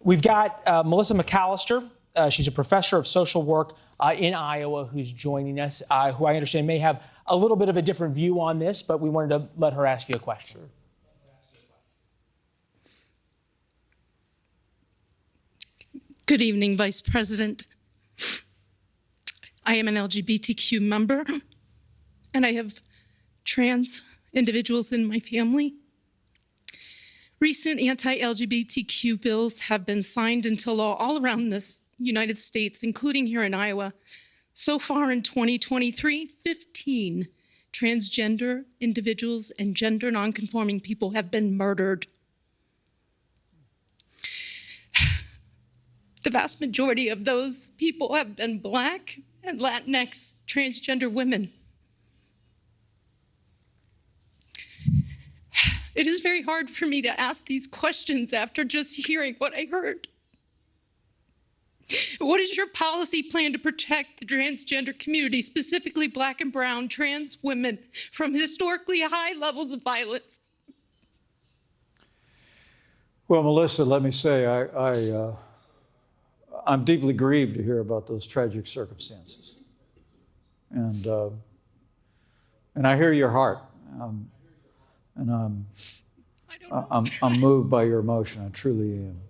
We've got Melissa McCollister. She's a professor of social work in Iowa who's joining us, who I understand may have a little bit of a different view on this, but we wanted to let her ask you a question. Good evening, Vice President. I am an LGBTQ member, and I have trans individuals in my family. Recent anti-LGBTQ bills have been signed into law all around this United States, including here in Iowa. So far in 2023, 15 transgender individuals and gender nonconforming people have been murdered. The vast majority of those people have been Black and Latinx transgender women. It is very hard for me to ask these questions after just hearing what I heard. What is your policy plan to protect the transgender community, specifically Black and brown trans women, from historically high levels of violence? Well, Melissa, let me say I'm deeply grieved to hear about those tragic circumstances. And I hear your heart. I'm moved by your emotion. I truly am.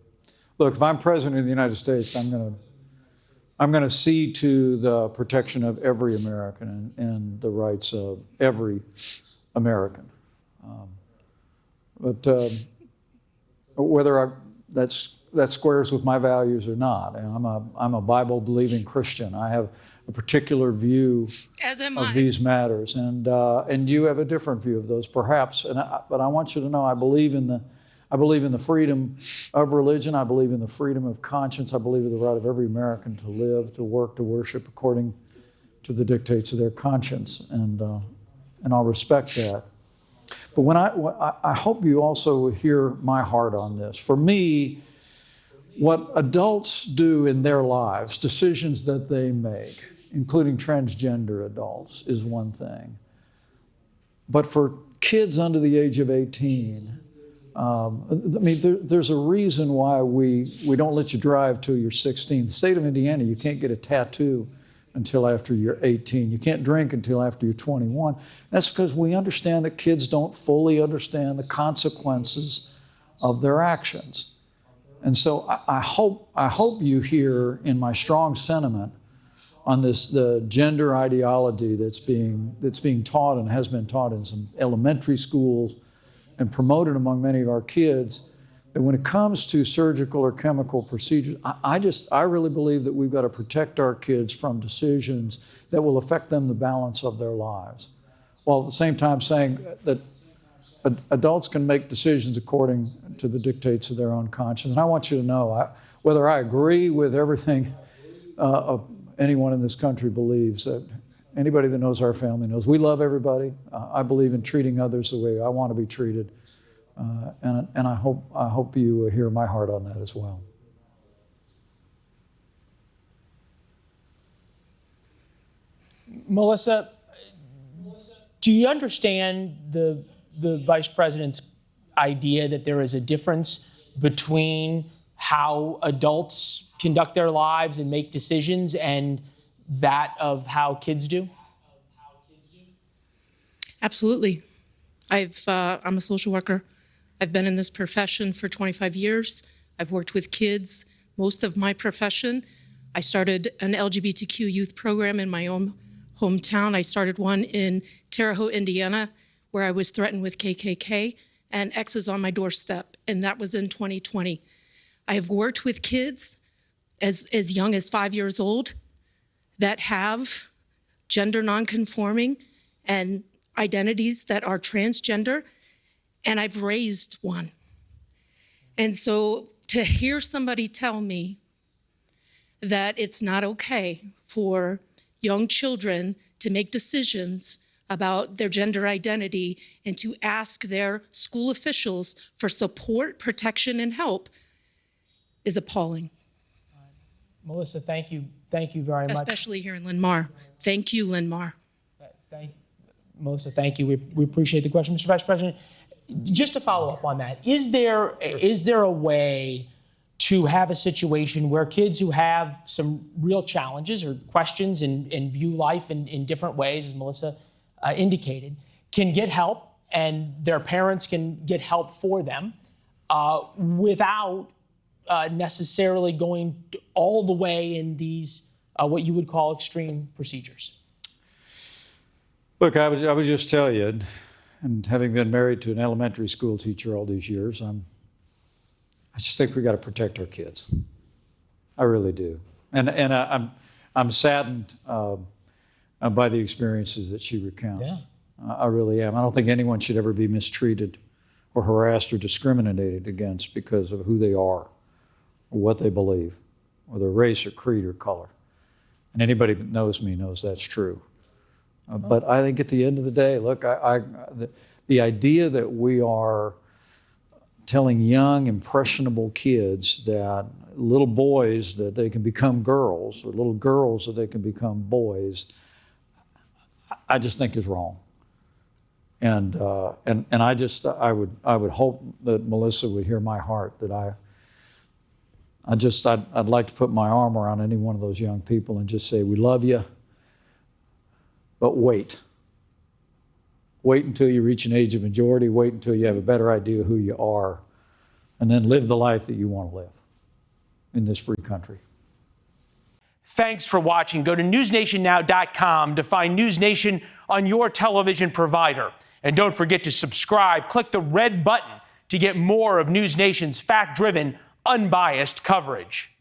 Look, if I'm president of the United States, I'm going to see to the protection of every American and the rights of every American. But whether that squares with my values or not, and I'm a Bible-believing Christian. I have a particular view of these matters, and you have a different view of those, perhaps. But I want you to know I believe in the freedom of religion. I believe in the freedom of conscience. I believe in the right of every American to live, to work, to worship according to the dictates of their conscience, and I'll respect that. But I hope you also hear my heart on this. For me, what adults do in their lives, decisions that they make, including transgender adults, is one thing. But for kids under the age of 18, there's a reason why we don't let you drive till you're 16. The state of Indiana, you can't get a tattoo until after you're 18. You can't drink until after you're 21. That's because we understand that kids don't fully understand the consequences of their actions. And so I hope you hear in my strong sentiment on the gender ideology that's being taught and has been taught in some elementary schools and promoted among many of our kids, that when it comes to surgical or chemical procedures, I really believe that we've got to protect our kids from decisions that will affect them the balance of their lives, while at the same time saying that adults can make decisions according to the dictates of their own conscience. And I want you to know, whether I agree with everything anyone in this country believes, that anybody that knows our family knows we love everybody. I believe in treating others the way I want to be treated. And I hope you hear my heart on that as well. Melissa, do you understand the Vice President's idea that there is a difference between how adults conduct their lives and make decisions and that of how kids do? Absolutely. I'm a social worker. I've been in this profession for 25 years. I've worked with kids most of my profession. I started an LGBTQ youth program in my own hometown. I started one in Terre Haute, Indiana, where I was threatened with KKK and X's on my doorstep, and that was in 2020. I have worked with kids as young as 5 years old that have gender nonconforming and identities that are transgender, and I've raised one. And so to hear somebody tell me that it's not okay for young children to make decisions about their gender identity and to ask their school officials for support, protection, and help is appalling. Melissa, thank you very much. Especially here in Linn-Mar. Thank you, Linn-Mar. Melissa, thank you. We appreciate the question, Mr. Vice President. Just to follow up on that, is there a way to to have a situation where kids who have some real challenges or questions and view life in different ways, as Melissa indicated, can get help and their parents can get help for them without necessarily going all the way in these what you would call extreme procedures. Look, I would just tell you, and having been married to an elementary school teacher all these years, I just think we got to protect our kids. I really do, and I'm saddened by the experiences that she recounts. Yeah. I really am. I don't think anyone should ever be mistreated or harassed or discriminated against because of who they are or what they believe or their race or creed or color. And anybody that knows me knows that's true. But I think at the end of the day, look, the idea that we are telling young, impressionable kids that little boys that they can become girls or little girls that they can become boys, I just think is wrong. And I would hope that Melissa would hear my heart, that I'd like to put my arm around any one of those young people and just say, we love you, but wait. Wait until you reach an age of majority, wait until you have a better idea of who you are, and then live the life that you want to live in this free country. Thanks for watching. Go to newsnationnow.com to find NewsNation on your television provider. And don't forget to subscribe. Click the red button to get more of NewsNation's fact-driven, unbiased coverage.